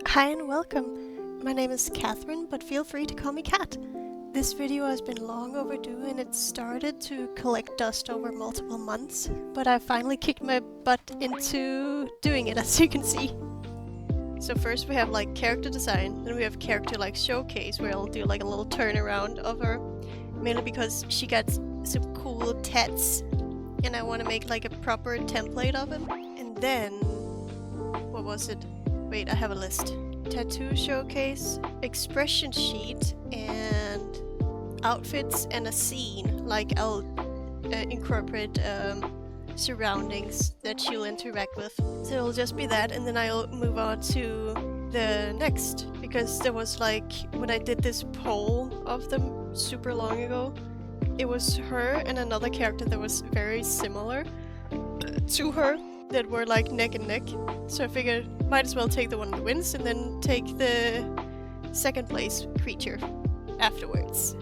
Hi and welcome! My name is Catherine, but feel free to call me Kat. This video has been long overdue and it started to collect dust over multiple months, but I finally kicked my butt into doing it, as you can see. So first we have like character design, then we have character like showcase where I'll do like a little turnaround of her, mainly because she got some cool tats and I want to make like a proper template of it. And then, what was it? Wait, I have a list. Tattoo showcase, expression sheet, and outfits and a scene. Like I'll incorporate surroundings that she'll interact with. So it'll just be that, and then I'll move on to the next. Because there was like, when I did this poll of them super long ago, it was her and another character that was very similar to her that were like neck and neck. So I figured might as well take the one that wins and then take the second place creature afterwards.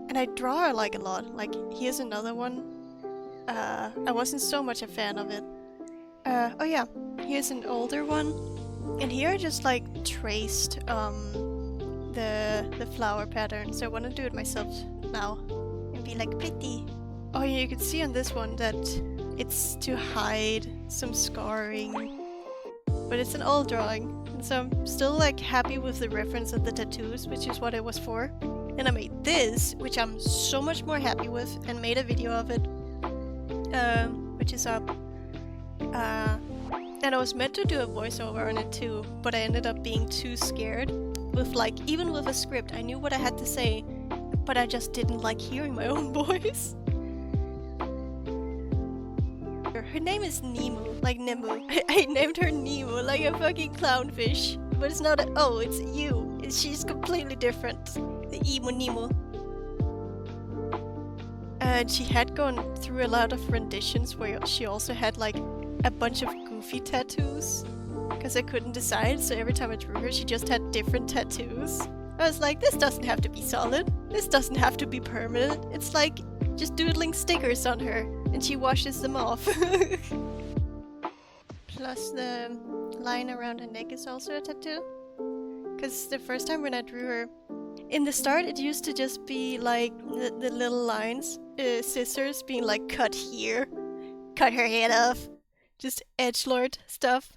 And I draw like a lot. Like here's another one. I wasn't so much a fan of it. Oh yeah, here's an older one. And here I just like traced the flower pattern, so I want to do it myself now and be like pretty. Oh yeah, you can see on this one that it's to hide some scarring, but it's an old drawing, and so I'm still like happy with the reference of the tattoos, which is what it was for. And I made this, which I'm so much more happy with, and made a video of it, which is up. And I was meant to do a voiceover on it too, but I ended up being too scared. With like, even with a script, I knew what I had to say, but I just didn't like hearing my own voice. Her name is Nemu, like Nemu. I named her Nemu, like a fucking clownfish. But it's not oh, it's you. She's completely different. The emo Nemu. And she had gone through a lot of renditions where she also had like a bunch of goofy tattoos, because I couldn't decide, so every time I drew her she just had different tattoos. I was like, this doesn't have to be solid, this doesn't have to be permanent, it's like just doodling stickers on her and she washes them off. Plus the line around her neck is also a tattoo, because the first time when I drew her, in the start it used to just be like the little lines, scissors being like cut here, cut her head off, just edgelord stuff.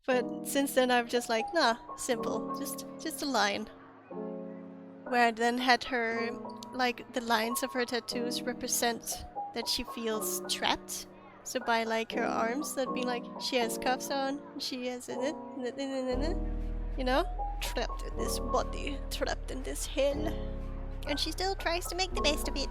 But since then I've just like, nah, simple, just a line. Where I then had her, like the lines of her tattoos represent that she feels trapped. So by like her arms, that'd be like, she has cuffs on, she has you know? Trapped in this body, trapped in this hell. And she still tries to make the best of it.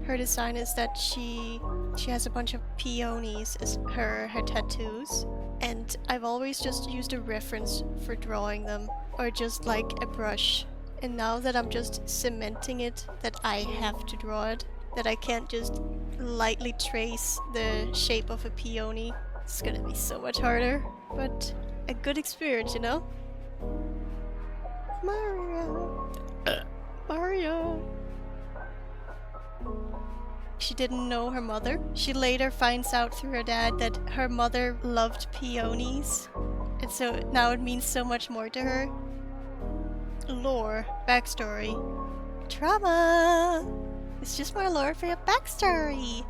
Her design is that she has a bunch of peonies as her tattoos, and I've always just used a reference for drawing them, or just like a brush. And now that I'm just cementing it, that I have to draw it, that I can't just lightly trace the shape of a peony, it's gonna be so much harder, but a good experience, you know? Mario! Mario! She didn't know her mother. She later finds out through her dad that her mother loved peonies, and so now it means so much more to her. Lore. Backstory. Trauma! It's just more lore for your backstory!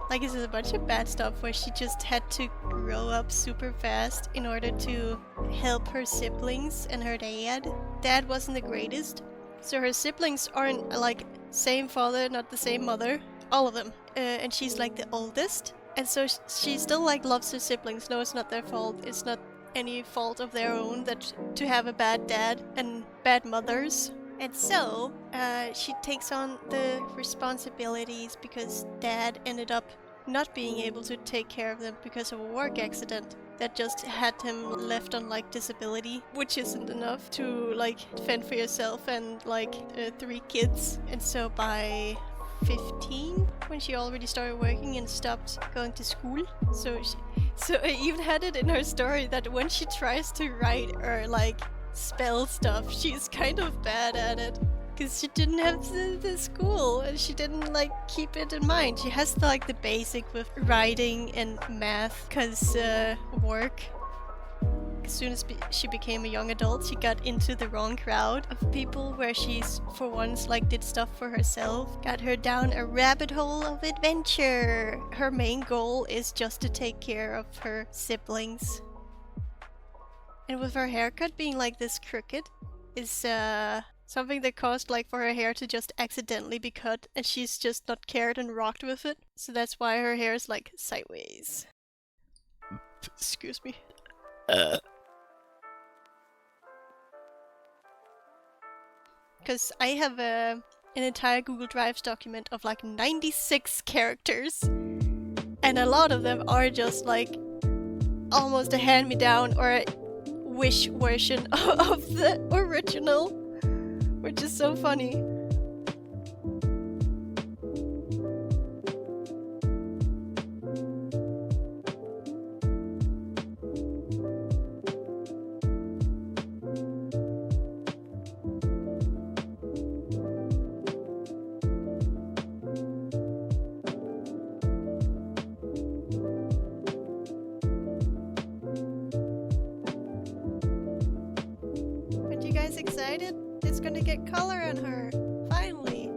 Like, this is a bunch of bad stuff where she just had to grow up super fast in order to help her siblings and her dad. Dad wasn't the greatest, so her siblings aren't like same father, not the same mother. All of them. And she's like the oldest. And so she still like loves her siblings. No, it's not their fault. It's not any fault of their own that to have a bad dad and bad mothers. And so she takes on the responsibilities because dad ended up not being able to take care of them because of a work accident that just had him left on like disability, which isn't enough to like fend for yourself and like 3 kids. And so by 15, when she already started working and stopped going to school, so I even had it in her story that when she tries to write or like spell stuff. She's kind of bad at it. Because she didn't have the school, and she didn't like keep it in mind. She has like the basic with writing and math, cause work. As soon as she became a young adult, she got into the wrong crowd of people where she's for once like did stuff for herself. Got her down a rabbit hole of adventure. Her main goal is just to take care of her siblings. And with her haircut being like this crooked is something that caused like for her hair to just accidentally be cut, and she's just not cared and rocked with it. So that's why her hair is like sideways. Excuse me. Because I have an entire Google Drive document of like 96 characters, and a lot of them are just like almost a hand-me-down or a wish version of the original, which is so funny. Excited? It's gonna get color on her, finally,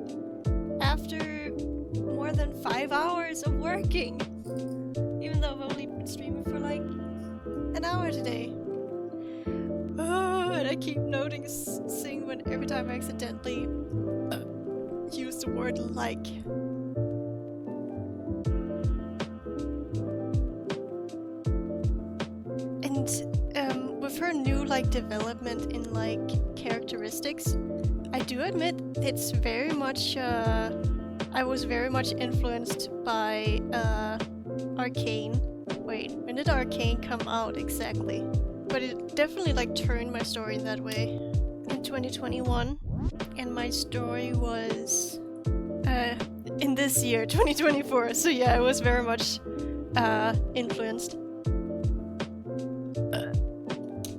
after more than 5 hours of working, even though I've only been streaming for like an hour today. Oh, and I keep noticing when every time I accidentally use the word like. And with her new like development in like characteristics, I do admit it's very much I was very much influenced by Arcane. Wait, when did Arcane come out exactly? But it definitely like turned my story that way in 2021, and my story was in this year 2024, so yeah, I was very much influenced.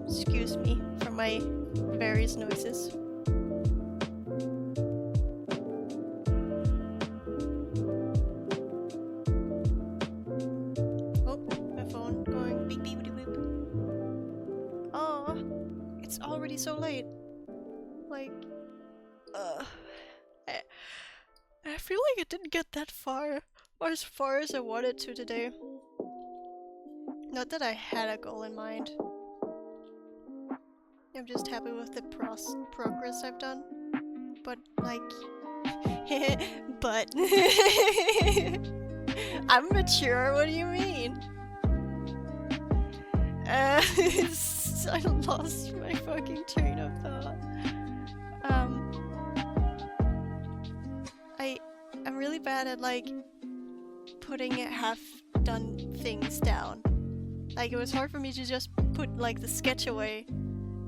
Excuse me for my various noises. Oh, my phone going beep beep beep beep. Oh, it's already so late. Like, I feel like I didn't get that far, or as far as I wanted to today. Not that I had a goal in mind. I'm just happy with the progress I've done. But, like... but... I'm mature, what do you mean? I lost my fucking train of thought. I'm really bad at, like, putting half-done things down. Like, it was hard for me to just put, like, the sketch away.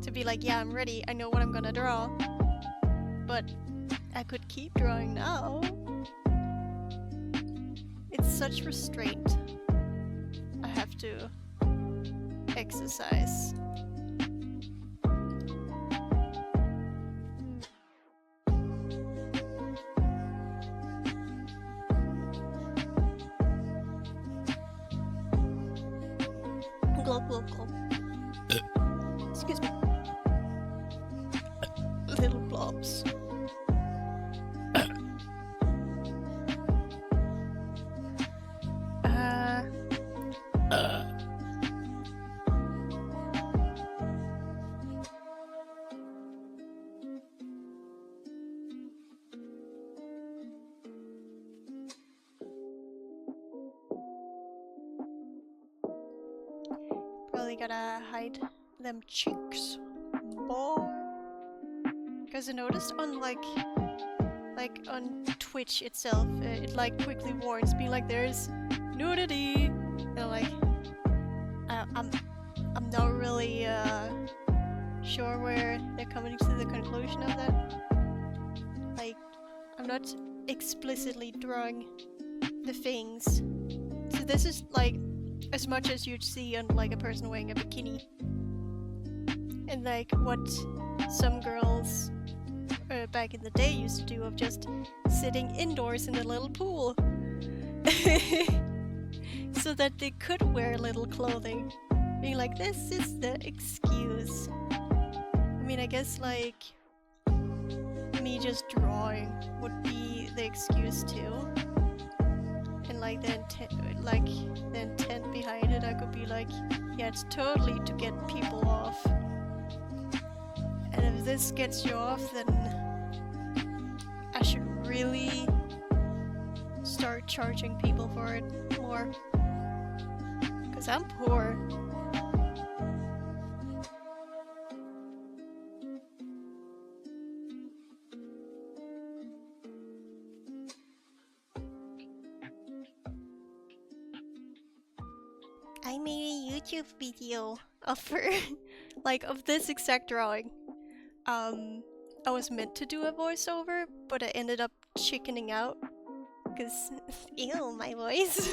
To be like, yeah, I'm ready, I know what I'm gonna draw. But I could keep drawing now. It's such restraint I have to exercise. Glub, glub, glub. Excuse me. Little blobs. Probably gotta hide them cheeks, boy. Because I noticed on like on Twitch itself, it like quickly warns, being like there's nudity, and like I'm not really sure where they're coming to the conclusion of that. Like, I'm not explicitly drawing the things, so this is like as much as you'd see on like a person wearing a bikini. And like what some girls back in the day used to do of just sitting indoors in a little pool. So that they could wear little clothing. Being like, this is the excuse. I mean, I guess like me just drawing would be the excuse too. And like the intent behind it, I could be like, yeah, it's totally to get people off. And if this gets you off, then I should really start charging people for it more. 'Cause I'm poor. I made a YouTube video of of this exact drawing. I was meant to do a voiceover, but I ended up chickening out. Cause, ew, my voice.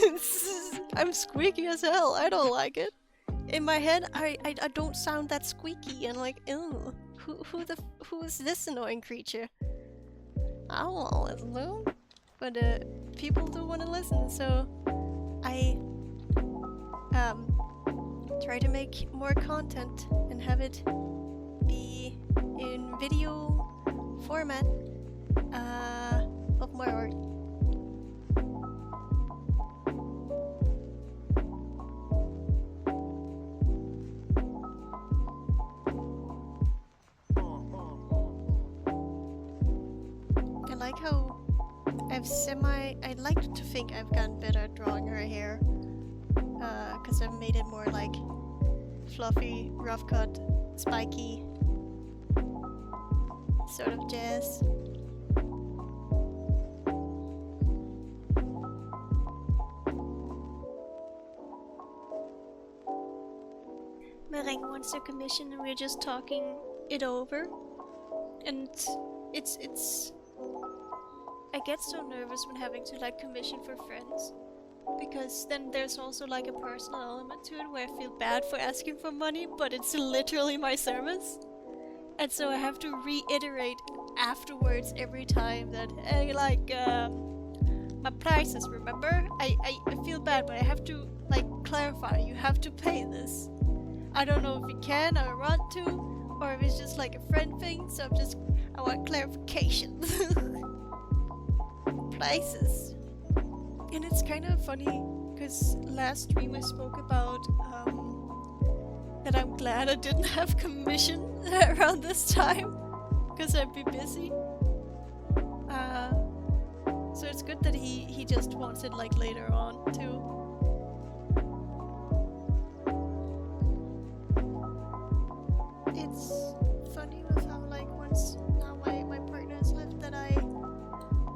I'm squeaky as hell, I don't like it. In my head, I don't sound that squeaky, and like, ew, who is this annoying creature? I don't wanna listen, but people do wanna listen, so I try to make more content and have it be in video format of my art. I like how I'd like to think I've gotten better at drawing her hair. Because I've made it more like fluffy, rough cut, spiky sort of jazz. Meringue wants a commission and we're just talking it over. And it's I get so nervous when having to like commission for friends. Because then there's also like a personal element to it where I feel bad for asking for money, but it's literally my service. And so I have to reiterate afterwards every time that, hey, like, my prices, remember? I feel bad, but I have to, like, clarify, you have to pay this. I don't know if you can or want to, or if it's just like a friend thing, so I want clarification. Prices. And it's kind of funny, because last stream I spoke about that I'm glad I didn't have commission around this time, because I'd be busy. So it's good that he just wants it like later on too. It's funny with how like once now my partner has left that I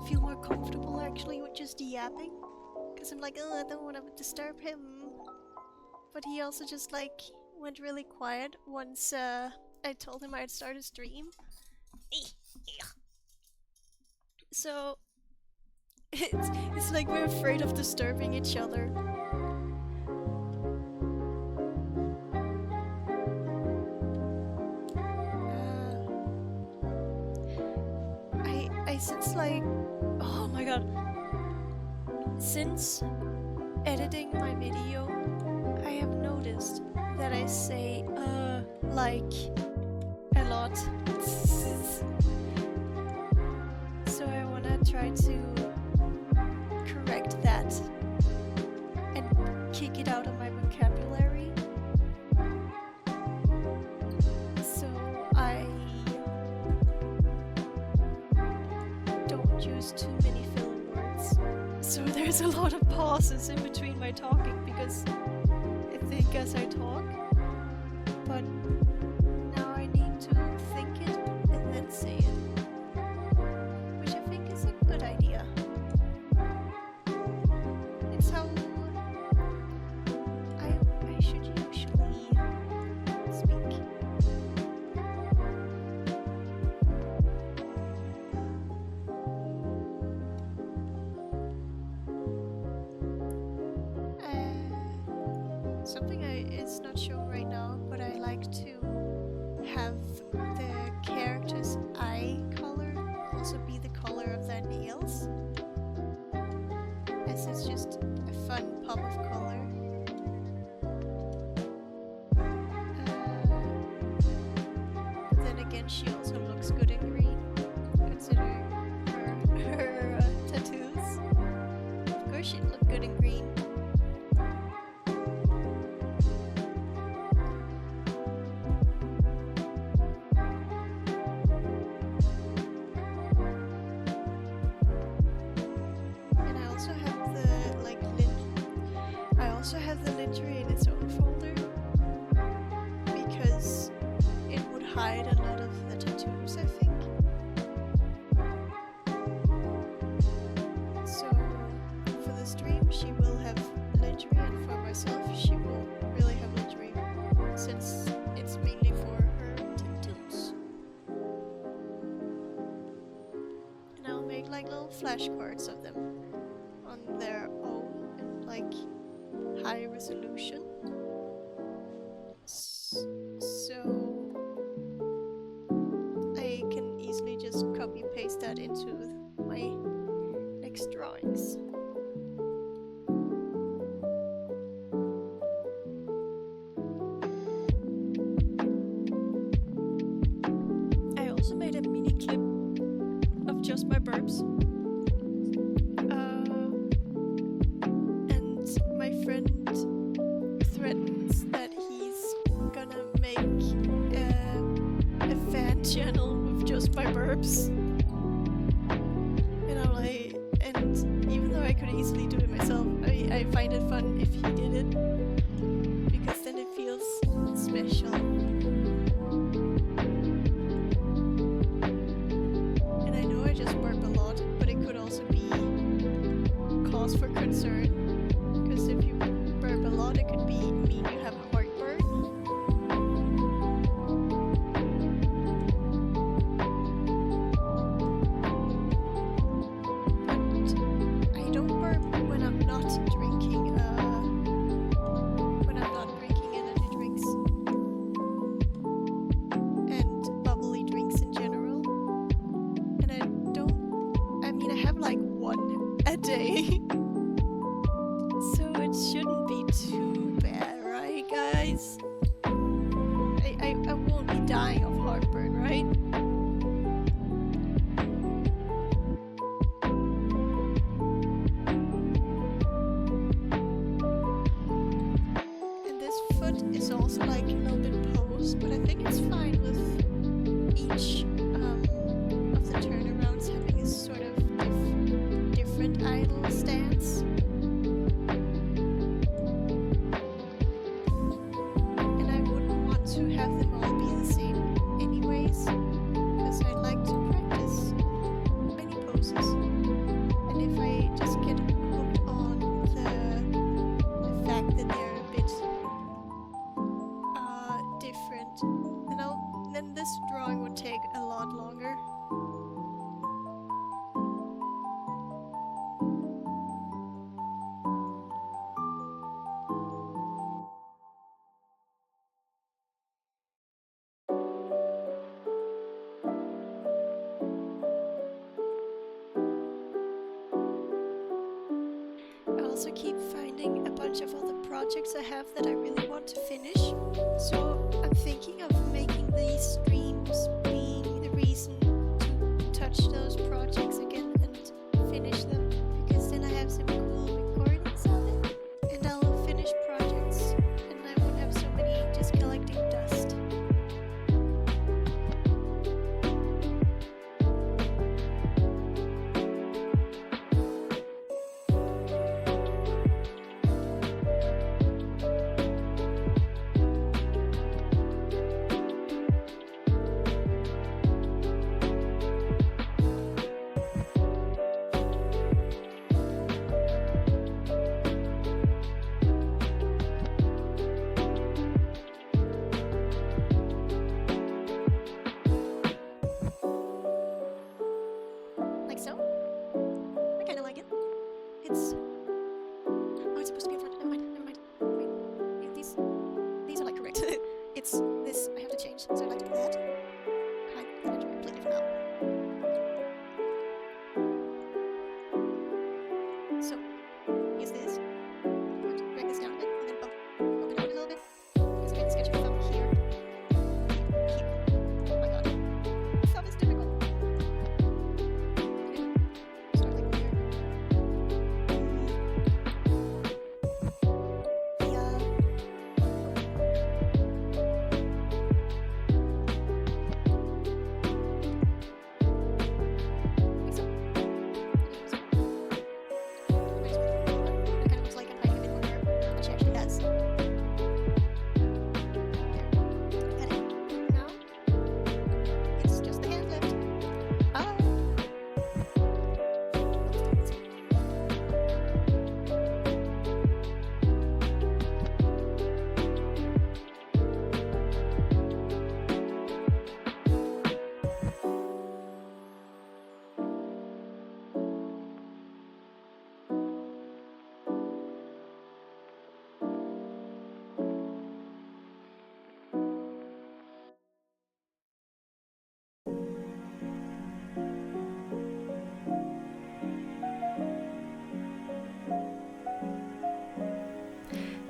feel more comfortable actually with just yapping. Because I'm like, oh, I don't want to disturb him. But he also just like went really quiet once I told him I'd start a stream. So it's like we're afraid of disturbing each other. I since like, oh my god. Since editing my video, I have noticed that I say, like, a lot. So I wanna try to correct that and kick it out of my vocabulary. So I don't use too many filler words. So there's a lot of pauses in between my talking because I think as I talk, but now I need to think it and then say it, which I think is a good idea. It's how I should usually speak. Something it's not sure and she also looks good in green, considering her tattoos. Of course she'd look good in green. And I also have the lingerie in its own folder because it would hide a lot of the tattoos, I think. So for the stream she will have lingerie, and for myself she will really have lingerie since it's mainly for her tattoos. And I'll make like little flashcards of them on their own and like high resolution. So I can easily just copy and paste that into my next drawings. I also made a mini clip of just my burps. And my friend threatens that he's gonna make a fan channel with just my burps. And I'm like, and even though I could easily do it myself, I find it fun if he did it, because then it feels special. And I know I just burp a lot, but it could also be cause for concern, because if you burp a lot it could mean you have heartburn. But I don't burp when I'm not drinking energy drinks and bubbly drinks in general. And I have like one a day. So it shouldn't be too bad, right guys? I won't be dying of heartburn, right? And this foot is also like a little bit posed, but I think it's fine with each of the turnarounds having a sort of different idle stance. To have them all be the same anyways, because I like to practice many poses. And if I just get hooked on the fact that they're a bit different, then this drawing would take a lot longer. I also keep finding a bunch of other projects I have that I really want to finish. So I'm thinking of making these streams being the reason to touch those projects again and finish them, because then I have some cool recordings of it, and I'll finish projects and I won't have so many just collecting dust.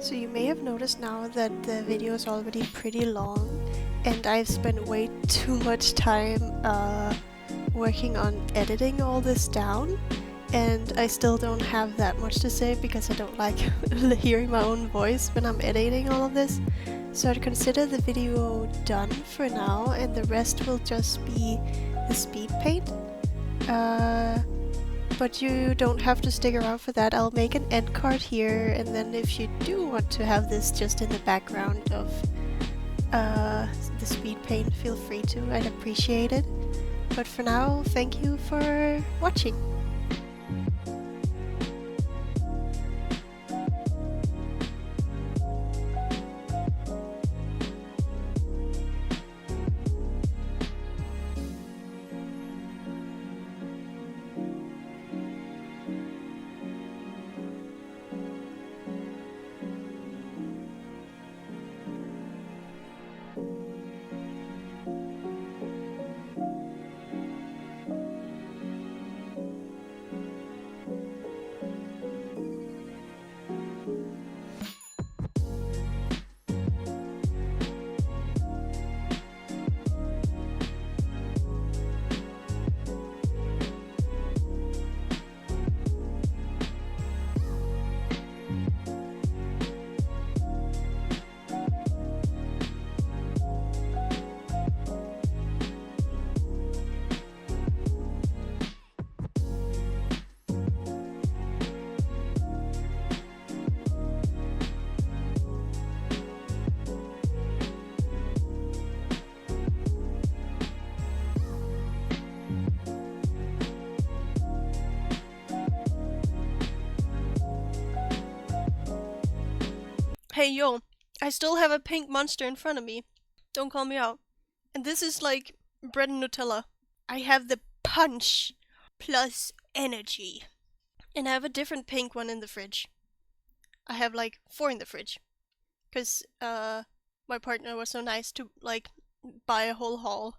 So you may have noticed now that the video is already pretty long, and I've spent way too much time working on editing all this down, and I still don't have that much to say because I don't like hearing my own voice when I'm editing all of this. So I'd consider the video done for now, and the rest will just be the speed paint. But you don't have to stick around for that. I'll make an end card here, and then if you do want to have this just in the background of the speed paint, feel free to. I'd appreciate it. But for now, thank you for watching. Hey yo, I still have a pink monster in front of me. Don't call me out. And this is like bread and Nutella. I have the punch plus energy. And I have a different pink one in the fridge. I have like 4 in the fridge. Cause my partner was so nice to like buy a whole haul.